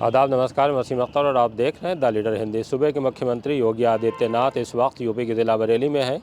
आदाब, नमस्कार। मैं वसीम अख्तर और आप देख रहे हैं द लीडर हिंदी। सूबे के मुख्यमंत्री योगी आदित्यनाथ इस वक्त यूपी के ज़िला बरेली में हैं।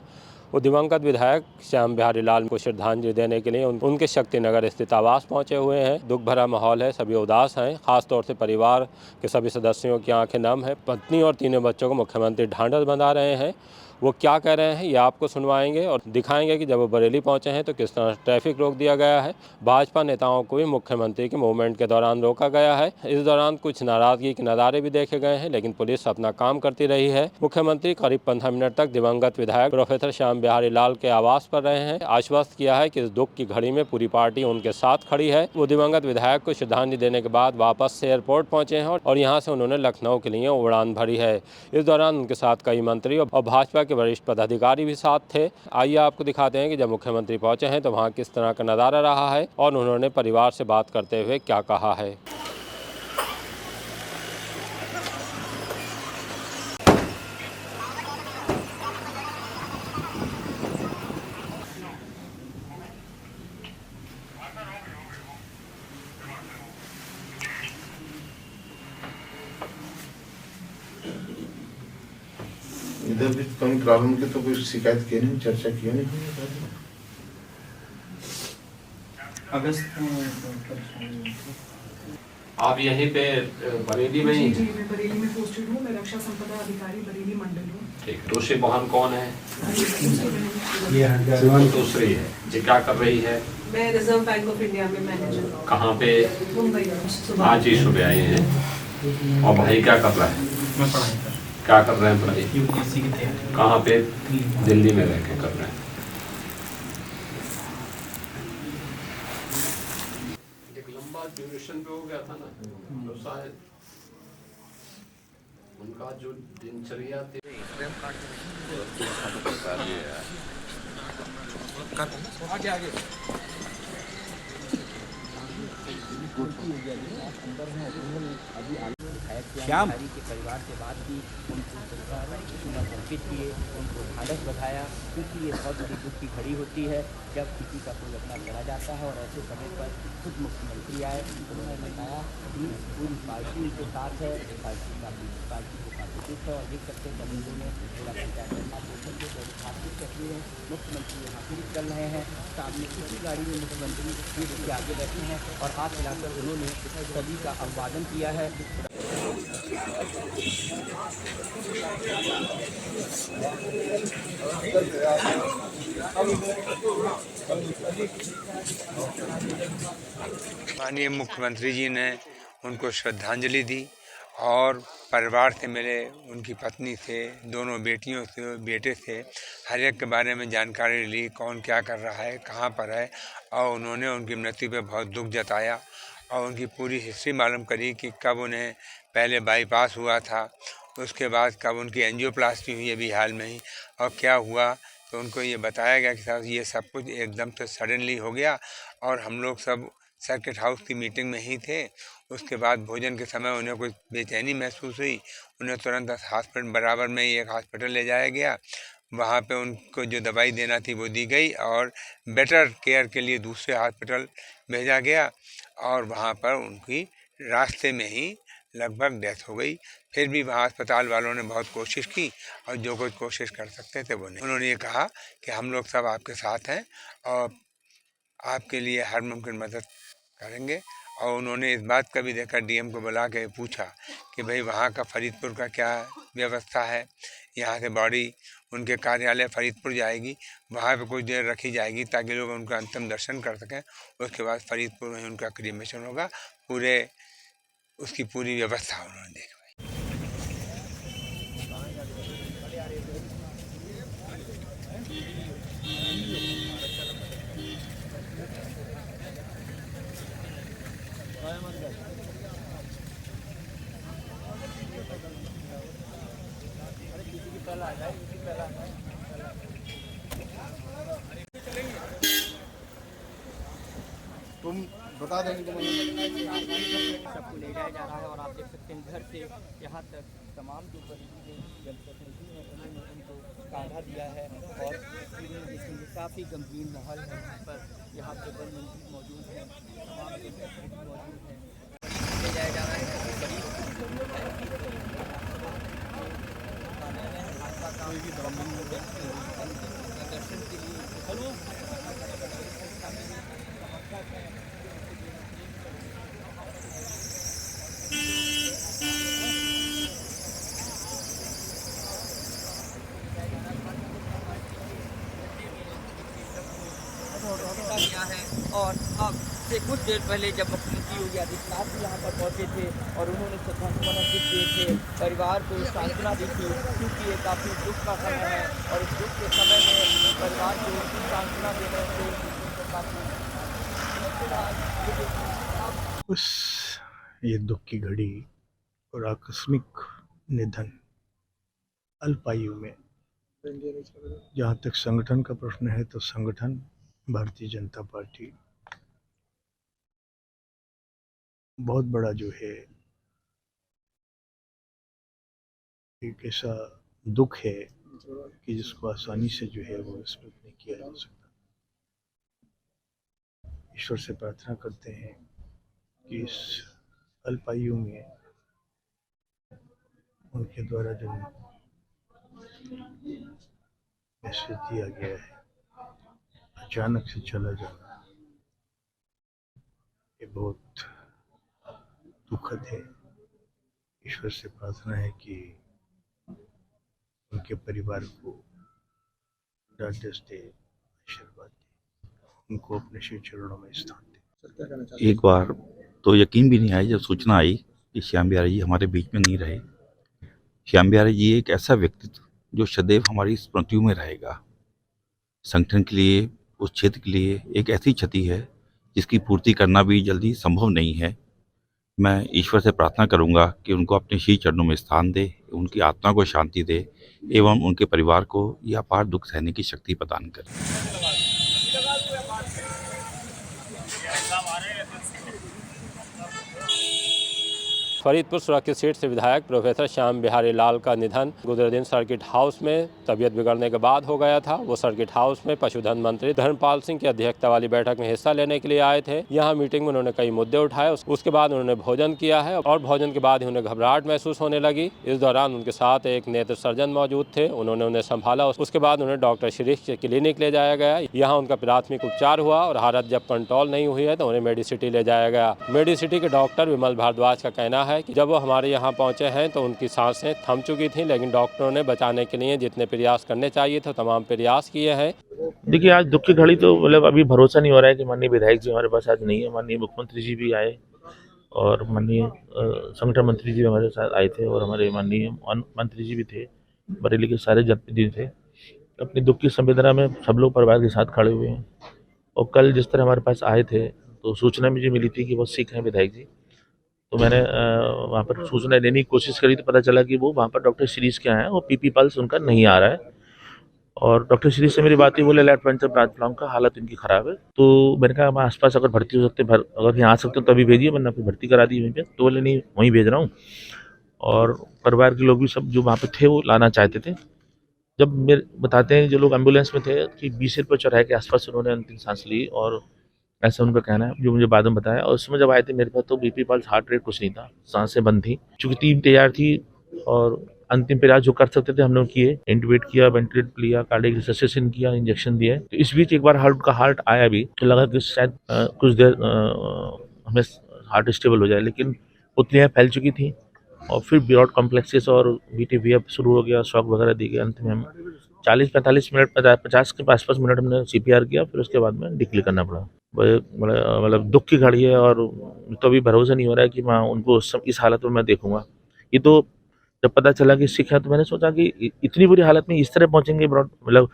वो दिवंगत विधायक श्याम बिहारी लाल को श्रद्धांजलि देने के लिए उनके शक्तिनगर स्थित आवास पहुंचे हुए हैं। दुख भरा माहौल है, सभी उदास हैं। खासतौर से परिवार के सभी सदस्यों की आंखें नम हैं। पत्नी और तीनों बच्चों को मुख्यमंत्री ढांढस बंधा रहे हैं। वो क्या कह रहे हैं ये आपको सुनवाएंगे और दिखाएंगे कि जब वो बरेली पहुंचे हैं तो किस तरह ट्रैफिक रोक दिया गया है। भाजपा नेताओं को भी मुख्यमंत्री के मूवमेंट के दौरान रोका गया है। इस दौरान कुछ नाराजगी के नज़ारे भी देखे गए हैं, लेकिन पुलिस अपना काम करती रही है। मुख्यमंत्री करीब 15 मिनट तक दिवंगत विधायक प्रोफेसर श्याम बिहारी लाल के आवास पर रहे हैं। आश्वस्त किया है कि इस दुख की घड़ी में पूरी पार्टी उनके साथ खड़ी है। वो दिवंगत विधायक को श्रद्धांजलि देने के बाद वापस से एयरपोर्ट पहुंचे हैं और यहाँ से उन्होंने लखनऊ के लिए उड़ान भरी है। इस दौरान उनके साथ कई मंत्री और भाजपा के वरिष्ठ पदाधिकारी भी साथ थे। आइए आपको दिखाते हैं कि जब मुख्यमंत्री पहुंचे हैं तो वहां किस तरह का नज़ारा रहा है और उन्होंने परिवार से बात करते हुए क्या कहा है। इधर भी कहीं प्रॉब्लम की तो कोई शिकायत की नहीं, चर्चा की नहीं। अगस्त में आप यहीं पे बरेली में ही? जी, मैं बरेली में पोस्टेड हूँ। मैं रक्षा संपदा अधिकारी बरेली मंडल हूँ। ठीक। दूसरी बहन कौन है? ये दूसरी है जी, क्या कर रही है? मैं रिजर्व बैंक ऑफ इंडिया में मैनेजर हूँ। कहाँ पे? मुंबई। आज ही सुबह आई हैं। और भाई क्या कर रहा है? मैं पढ़ाई कर क्या कर रहे हैं पढ़ाई? यूपीएससी की तैयारी। कहाँ पे? दिल्ली में रह के कर रहे हैं। एक लंबा ड्यूरेशन पे हो गया था ना, तो शायद उनका जो दिनचर्या थी आगे आगे श्याम के परिवार से बात की, उनको समर्पित किए, उनको ढांढस बधाया, क्योंकि ये बहुत बड़ी दुख की घड़ी होती है जब किसी का कोई अपना चला जाता है। और ऐसे समय पर खुद मुख्यमंत्री आए, उन्होंने बताया कि पूरी पार्टी उनके साथ है, पार्टी को काफ़ी दुख है। और देख सकते हैं लोगों ने पूरा पंचायत के खासियत तस्वीरें मुख्यमंत्री यहाँ फिर चल रहे हैं। सामने इसी गाड़ी में मुख्यमंत्री फिर उसके आगे बैठे हैं और हाथ मिलाकर उन्होंने सभी का अभिवादन किया है। माननीय मुख्यमंत्री जी ने उनको श्रद्धांजलि दी और परिवार से मिले, उनकी पत्नी से, दोनों बेटियों से, बेटे से, हर एक के बारे में जानकारी ली, कौन क्या कर रहा है, कहाँ पर है। और उन्होंने उनकी मृत्यु पर बहुत दुख जताया और उनकी पूरी हिस्ट्री मालूम करी कि कब उन्हें पहले बाईपास हुआ था, उसके बाद कब उनकी एंजियोप्लास्टी हुई अभी हाल में ही, और क्या हुआ। तो उनको ये बताया गया कि साहब ये सब कुछ एकदम से सडनली हो गया और हम लोग सब सर्किट हाउस की मीटिंग में ही थे। उसके बाद भोजन के समय उन्हें कुछ बेचैनी महसूस हुई, उन्हें तुरंत हॉस्पिटल बराबर में ही एक हॉस्पिटल ले जाया गया। वहाँ पे उनको जो दवाई देना थी वो दी गई और बेटर केयर के लिए दूसरे हॉस्पिटल भेजा गया और वहाँ पर उनकी रास्ते में ही लगभग डेथ हो गई। फिर भी वहाँ अस्पताल वालों ने बहुत कोशिश की और जो कुछ कोशिश कर सकते थे वो नहीं। उन्होंने ये कहा कि हम लोग सब आपके साथ हैं और आपके लिए हर मुमकिन मदद करेंगे। और उन्होंने इस बात का भी देखा, डीएम को बुला के पूछा कि भाई वहाँ का फरीदपुर का क्या व्यवस्था है। यहाँ से बॉडी उनके कार्यालय फरीदपुर जाएगी, वहाँ पे कुछ देर रखी जाएगी ताकि लोग उनका अंतिम दर्शन कर सकें। उसके बाद फरीदपुर में उनका क्रीमेशन होगा। उसकी पूरी व्यवस्था उन्होंने देखी। तुम बता देंगे सबको ले जाया जा रहा है और आप देख सकते हैं घर से यहाँ तक तमाम जो बरेली में जनप्रतिनिधि हैं उन्होंने उनको काढ़ा दिया है और काफ़ी गंभीर माहौल है। यहाँ पर वन मंत्री मौजूद हैं, तमाम जनप्रतिनिधि मौजूद हैं। ले जाया जा रहा है देर पहले जब मुख्यमंत्री योगी आदित्यनाथ भी यहाँ पर पहुँचे थे और उन्होंने श्रद्धांजलि अर्पित किए थे, परिवार को सांत्वना दी थी, क्योंकि ये काफ़ी दुख का समय है और इस दुख के समय में परिवार को सांत्वना देने से उस ये दुख की घड़ी और आकस्मिक निधन अल्पायु में, जहाँ तक संगठन का प्रश्न है तो संगठन भारतीय जनता पार्टी बहुत बड़ा जो है एक ऐसा दुख है कि जिसको आसानी से जो है वो विस्मृत नहीं किया जा सकता। ईश्वर से प्रार्थना करते हैं कि इस अल्पायु में उनके द्वारा जो मैसेज दिया गया है, अचानक से चला जाना, ये बहुत दुखद है। ईश्वर से प्रार्थना है कि उनके परिवार को ढाढ़स दे, आशीर्वाद दे, उनको अपने श्री चरणों में स्थान दे। एक बार तो यकीन भी नहीं आया जब सूचना आई कि श्याम बिहारी जी हमारे बीच में नहीं रहे। श्याम बिहारी जी एक ऐसा व्यक्तित्व जो सदैव हमारी स्मृतियों में रहेगा। संगठन के लिए, उस क्षेत्र के लिए एक ऐसी क्षति है जिसकी पूर्ति करना भी जल्दी संभव नहीं है। मैं ईश्वर से प्रार्थना करूंगा कि उनको अपने श्री चरणों में स्थान दे, उनकी आत्मा को शांति दे एवं उनके परिवार को यह अपार दुख सहने की शक्ति प्रदान करे। फरीदपुर सुरक्षित सीट से विधायक प्रोफेसर श्याम बिहारी लाल का निधन गुजरे दिन सर्किट हाउस में तबियत बिगड़ने के बाद हो गया था। वो सर्किट हाउस में पशुधन मंत्री धर्मपाल सिंह की अध्यक्षता वाली बैठक में हिस्सा लेने के लिए आए थे। यहाँ मीटिंग में उन्होंने कई मुद्दे उठाए। उसके बाद उन्होंने भोजन किया है और भोजन के बाद ही उन्हें घबराहट महसूस होने लगी। इस दौरान उनके साथ एक नेत्र सर्जन मौजूद थे, उन्होंने उन्हें संभाला। उसके बाद उन्हें डॉक्टर शिरीष के क्लिनिक ले जाया गया। यहाँ उनका प्राथमिक उपचार हुआ और हालत जब कंट्रोल नहीं हुई है तो उन्हें मेडिसिटी ले जाया गया। मेडिसिटी के डॉक्टर विमल भारद्वाज का कहना है कि जब वो हमारे यहाँ पहुँचे हैं तो उनकी सांसें थम चुकी थी, लेकिन डॉक्टरों ने बचाने के लिए जितने प्रयास करने चाहिए थे तमाम प्रयास किए हैं। देखिए, आज दुख की घड़ी तो मतलब अभी भरोसा नहीं हो रहा है कि माननीय विधायक जी हमारे पास आज नहीं है। माननीय मुख्यमंत्री जी भी आए और माननीय संगठन मंत्री जी हमारे साथ आए थे और हमारे माननीय मंत्री जी भी थे, बरेली के सारे जनप्रतिनिधि थे। अपनी दुख की संवेदना में सब लोग परिवार के साथ खड़े हुए हैं। और कल जिस तरह हमारे पास आए थे तो सूचना मुझे मिली थी कि वो सिक हैं विधायक जी, तो मैंने वहाँ पर सूचना लेने की कोशिश करी तो पता चला कि वो वहाँ पर डॉक्टर शिरीष के हैं और पीपी पल्स उनका नहीं आ रहा है। और डॉक्टर शिरीष से मेरी बात हुई, बोले लेफ्ट वेंट्रल ब्रांच ब्लॉक का हालत इनकी ख़राब है। तो मैंने कहा मैं आसपास अगर भर्ती हो सकते अगर यहाँ आ सकते हो तो अभी भेजिए, वरना फिर भर्ती करा दी वहीं पर। तो बोले नहीं, वहीं भेज रहा हूँ। और परिवार के लोग भी सब जो वहाँ पर थे वो लाना चाहते थे। जब मेरे बताते हैं जो लोग एम्बुलेंस में थे कि 20 रुपये चौराहे के आसपास उन्होंने अंतिम सांस ली, और ऐसा उनका कहना है जो मुझे बाद में बताया। और उसमें जब आए थे मेरे पास तो बीपी पल्स, हार्ट रेट कुछ नहीं था, सांसें बंद थी। चूँकि टीम तैयार थी और अंतिम प्रयास जो कर सकते थे हम लोग किए, इंटुबेट किया, वेंटिलेट लिया, कार्डियक रिससिटेशन किया, इंजेक्शन दिए। तो इस बीच एक बार हार्ट आया भी तो लगा कि शायद कुछ देर हमें हार्ट स्टेबल हो जाए, लेकिन उतनी फैल चुकी थी। और फिर ब्रॉड कॉम्प्लेक्सेस और BTVF शुरू हो गया, शॉक वगैरह दी गई। अंत में हम 40-45 मिनट, 50 के आसपास मिनट हमने CPR किया, फिर उसके बाद में डिक्लेयर करना पड़ा। मतलब दुख की घड़ी है और तो अभी भरोसा नहीं हो रहा है कि मैं उनको इस हालत में मैं देखूंगा। ये तो जब पता चला कि सिक है तो मैंने सोचा कि इतनी बुरी हालत में इस तरह पहुंचेंगे, ब्रॉड मतलब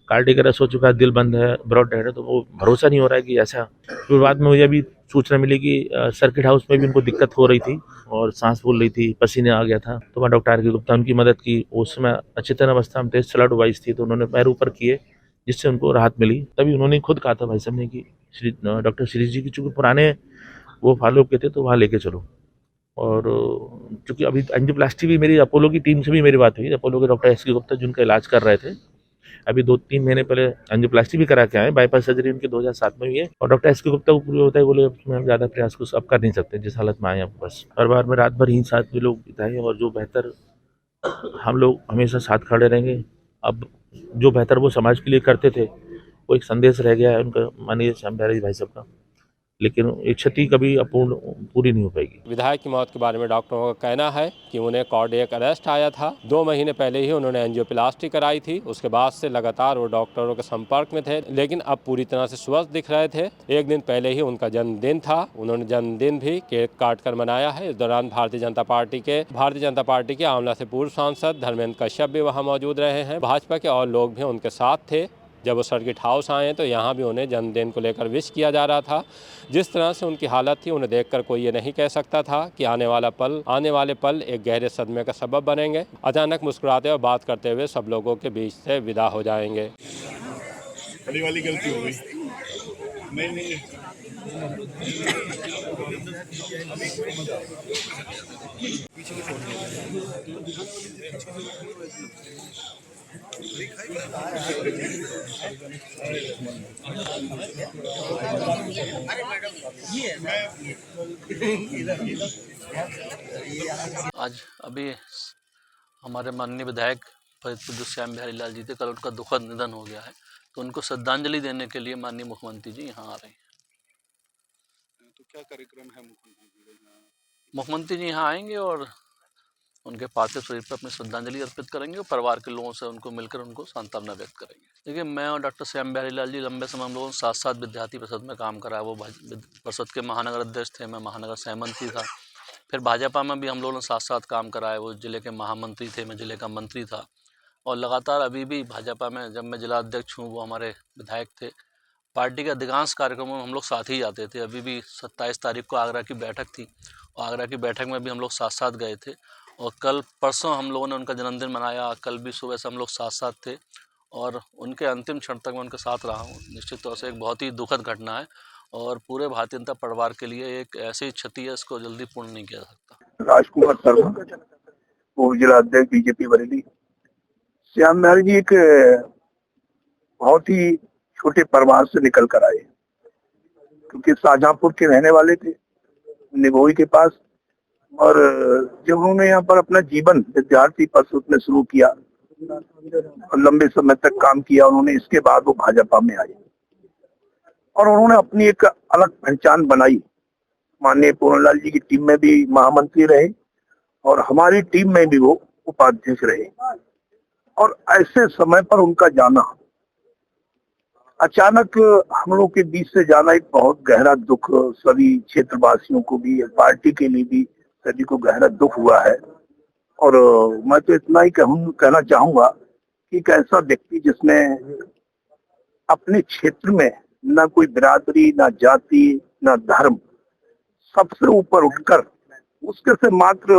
कार्डियक अरेस्ट हो चुका है, दिल बंद है, ब्रॉड डेड है, तो वो भरोसा नहीं हो रहा है कि ऐसा। फिर बाद में मुझे अभी सूचना मिली कि सर्किट हाउस में भी उनको दिक्कत हो रही थी और सांस फूल रही थी, पसीने आ गया था। तो मैं डॉक्टर आर के गुप्ता उनकी मदद की। उस समय अचेतन अवस्था में तेज स्लड वाइज थी, तो उन्होंने पैर ऊपर किए जिससे उनको राहत मिली। तभी उन्होंने खुद कहा था भाई साहब ने कि डॉक्टर शिरीष जी की चूँकि पुराने वो फॉलोअप के थे तो वहाँ लेके चलो। और चूँकि अभी एंजियोप्लास्टी भी मेरी अपोलो की टीम से भी मेरी बात हुई, अपोलो के डॉक्टर SK गुप्ता जिनका इलाज कर रहे थे, अभी 2-3 महीने पहले एंजियोप्लास्टी भी करा के आए। बाईपास सर्जरी उनकी 2007 में हुई है। और डॉक्टर SK गुप्ता को पूरी होता है, बोले हम ज़्यादा प्रयास कुछ अब कर नहीं सकते जिस हालत में आए हैं। बस परिवार में रात भर ही साथ में लोग बिताए और जो बेहतर हम लोग हमेशा साथ खड़े रहेंगे। अब जो बेहतर वो समाज के लिए करते थे वो एक संदेश रह गया है उनका, माननीय श्याम बिहारी भाई साहब का। लेकिन ये क्षति कभी अपूर्ण पूरी नहीं हो पाएगी। विधायक की मौत के बारे में डॉक्टरों का कहना है कि उन्हें कार्डियक अरेस्ट आया था। 2 महीने पहले ही उन्होंने एंजियोप्लास्टी कराई थी। उसके बाद से लगातार वो डॉक्टरों के संपर्क में थे, लेकिन अब पूरी तरह से स्वस्थ दिख रहे थे। एक दिन पहले ही उनका जन्मदिन था, उन्होंने जन्मदिन भी केक काट कर मनाया है। इस दौरान भारतीय जनता पार्टी के आंवला से पूर्व सांसद धर्मेंद्र कश्यप भी वहाँ मौजूद रहे हैं। भाजपा के और लोग भी उनके साथ थे। जब वो सर्किट हाउस आए तो यहाँ भी उन्हें जन्मदिन को लेकर विश किया जा रहा था। जिस तरह से उनकी हालत थी, उन्हें देखकर कोई ये नहीं कह सकता था कि आने वाले पल एक गहरे सदमे का सबब बनेंगे। अचानक मुस्कुराते और बात करते हुए सब लोगों के बीच से विदा हो जाएंगे। बड़ी वाली गलती हो गई। नहीं आज अभी हमारे माननीय विधायक फरीदपुर श्याम बिहारी लाल जी थे, कल उनका दुखद निधन हो गया है, तो उनको श्रद्धांजलि देने के लिए माननीय मुख्यमंत्री जी यहाँ आ रहे हैं। तो क्या कार्यक्रम है मुख्यमंत्री जी यहाँ आएंगे और उनके पार्थिव शरीर पर अपनी श्रद्धांजलि अर्पित करेंगे और परिवार के लोगों से उनको मिलकर उनको सांत्वना व्यक्त करेंगे। देखिए, मैं और डॉक्टर श्याम बिहारी लाल जी लंबे समय हम लोगों ने साथ विद्यार्थी परिषद में काम करा है। वो परिषद के महानगर अध्यक्ष थे, मैं महानगर सहमंत्री था। फिर भाजपा में भी हम लोगों ने साथ काम करा है। वो जिले के महामंत्री थे, मैं जिले का मंत्री था। और लगातार अभी भी भाजपा में जब मैं जिला अध्यक्ष हूँ, वो हमारे विधायक थे। पार्टी के अधिकांश कार्यक्रमों में हम लोग साथ ही जाते थे। अभी भी 27 तारीख को आगरा की बैठक थी, और आगरा की बैठक में भी हम लोग साथ गए थे। और कल परसों हम लोगों ने उनका जन्मदिन मनाया। कल भी सुबह से हम लोग साथ थे और उनके अंतिम क्षण तक मैं उनके साथ रहा हूँ। निश्चित तौर से एक बहुत ही दुखद घटना है और पूरे भारतीय जनता परिवार के लिए एक ऐसी क्षति है, इसको जल्दी पूर्ण नहीं किया जा सकता। राजकुमार शर्मा, पूर्व जिला अध्यक्ष बीजेपी बरेली। श्याम बिहारी जी एक बहुत ही छोटे परिवार से निकल कर आए, क्योंकि शाहजहांपुर के रहने वाले थे, निगोई के पास। और जब उन्होंने यहाँ पर अपना जीवन विद्यार्थी परिषद में शुरू किया और लंबे समय तक काम किया उन्होंने, इसके बाद वो भाजपा में आए और उन्होंने अपनी एक अलग पहचान बनाई। माननीय पूर्णलाल जी की टीम में भी महामंत्री रहे और हमारी टीम में भी वो उपाध्यक्ष रहे। और ऐसे समय पर उनका जाना, अचानक हम लोग के बीच से जाना, एक बहुत गहरा दुख सभी क्षेत्रवासियों को भी, पार्टी के लिए भी सभी को गहरा दुख हुआ है। और मैं तो इतना ही कहना चाहूंगा कि एक ऐसा व्यक्ति जिसने अपने क्षेत्र में ना कोई बिरादरी, ना जाति, ना धर्म, सबसे ऊपर उठकर उसके से मात्र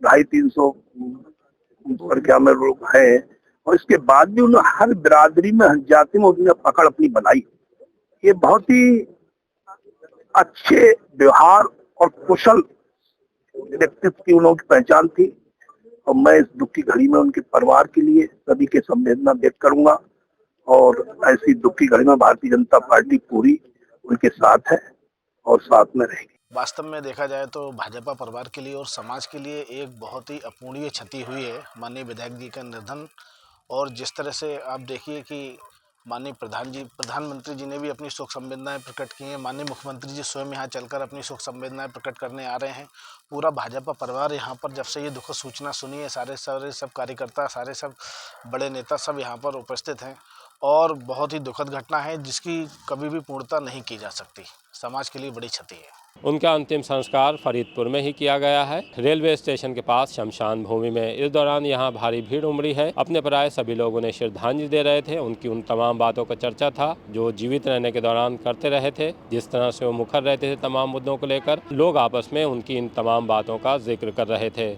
250-300 संख्या में लोग हैं, और इसके बाद भी उन्होंने हर बिरादरी में, हर जाति में उन्होंने पकड़ अपनी बनाई। ये बहुत ही अच्छे व्यवहार और कुशल व्यक्तित्व की उनकी पहचान थी। और मैं इस दुख की घड़ी में उनके परिवार के लिए सभी के संवेदना व्यक्त करूंगा, और ऐसी दुख की घड़ी में भारतीय जनता पार्टी पूरी उनके साथ है और साथ में रहेगी। वास्तव में देखा जाए तो भाजपा परिवार के लिए और समाज के लिए एक बहुत ही अपूरणीय क्षति हुई है माननीय विधायक जी का निधन। और जिस तरह से आप देखिए कि माननीय प्रधानमंत्री जी ने भी अपनी शोक संवेदनाएं प्रकट की हैं। माननीय मुख्यमंत्री जी स्वयं यहाँ चलकर अपनी शोक संवेदनाएं प्रकट करने आ रहे हैं। पूरा भाजपा परिवार यहाँ पर जब से ये दुखद सूचना सुनी है, सारे सब कार्यकर्ता, सारे सब बड़े नेता सब यहाँ पर उपस्थित हैं। और बहुत ही दुखद घटना है जिसकी कभी भी पूर्णता नहीं की जा सकती। समाज के लिए बड़ी क्षति है। उनका अंतिम संस्कार फरीदपुर में ही किया गया है, रेलवे स्टेशन के पास शमशान भूमि में। इस दौरान यहाँ भारी भीड़ उमड़ी है। अपने पराये सभी लोग उन्हें श्रद्धांजलि दे रहे थे। उनकी उन तमाम बातों का चर्चा था जो जीवित रहने के दौरान करते रहे थे। जिस तरह से वो मुखर रहते थे तमाम मुद्दों को लेकर, लोग आपस में उनकी इन तमाम बातों का जिक्र कर रहे थे।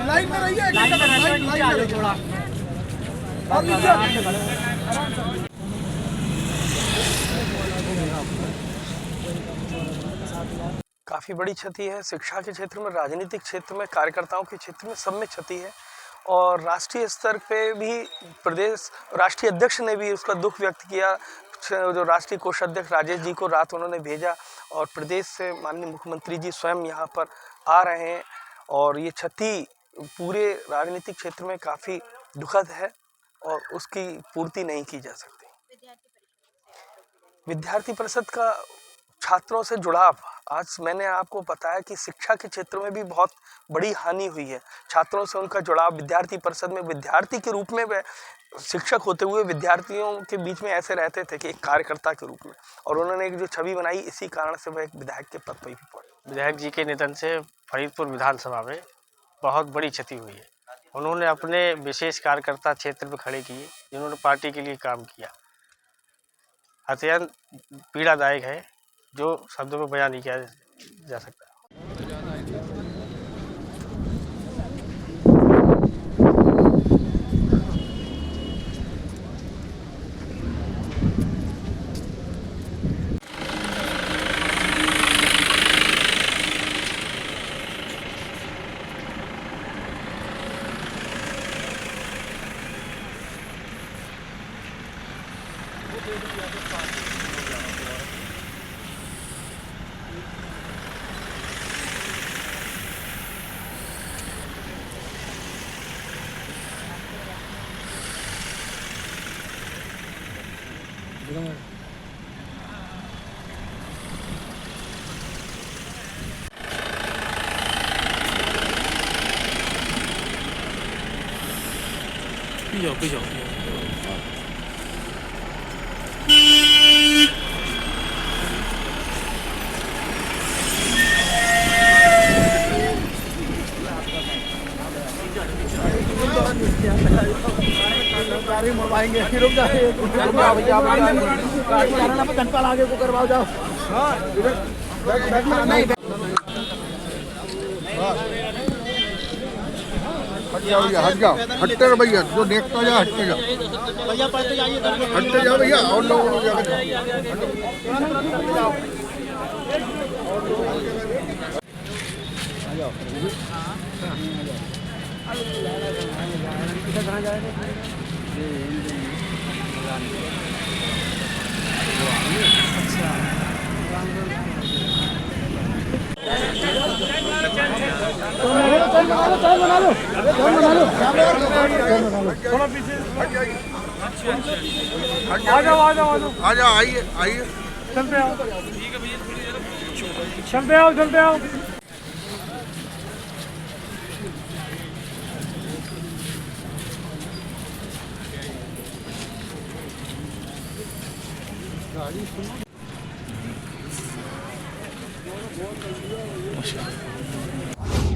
लाइन में रहिए, नीचे आ जाओ थोड़ा। काफ़ी बड़ी क्षति है। शिक्षा के क्षेत्र में, राजनीतिक क्षेत्र में, कार्यकर्ताओं के क्षेत्र में, सब में क्षति है। और राष्ट्रीय स्तर पे भी प्रदेश राष्ट्रीय अध्यक्ष ने भी उसका दुख व्यक्त किया। जो राष्ट्रीय कोषाध्यक्ष राजेश जी को रात उन्होंने भेजा और प्रदेश से माननीय मुख्यमंत्री जी स्वयं यहाँ पर आ रहे हैं और ये क्षति पूरे राजनीतिक क्षेत्र में काफ़ी दुखद है और उसकी पूर्ति नहीं की जा सकती। विद्यार्थी परिषद का छात्रों से जुड़ाव, आज मैंने आपको बताया कि शिक्षा के क्षेत्र में भी बहुत बड़ी हानि हुई है। छात्रों से उनका जुड़ाव, विद्यार्थी परिषद में विद्यार्थी के रूप में वह शिक्षक होते हुए विद्यार्थियों के बीच में ऐसे रहते थे कि एक कार्यकर्ता के रूप में, और उन्होंने एक जो छवि बनाई, इसी कारण से वह एक विधायक के पद पर भी पहुंचे। विधायक जी के निधन से फरीदपुर विधानसभा में बहुत बड़ी क्षति हुई है। उन्होंने अपने विशेष कार्यकर्ता क्षेत्र में खड़े किए, जिन्होंने पार्टी के लिए काम किया। अत्यंत पीड़ादायक है, जो शब्दों में बयान नहीं किया जा सकता। मुड़वाएंगे फिर रुक जाए घंटा आगे को करवाओ जाओ। हट जाओ, हटते रहो भैया, जो देखता जाओ हटते जाओ भैया, पढ़ते जाइए, हटते जाओ भैया, और लोग आ जाओ, आइए आइए, चलते आओ, ठीक है भैया, चलते आओ चलते आओ। मुश्किल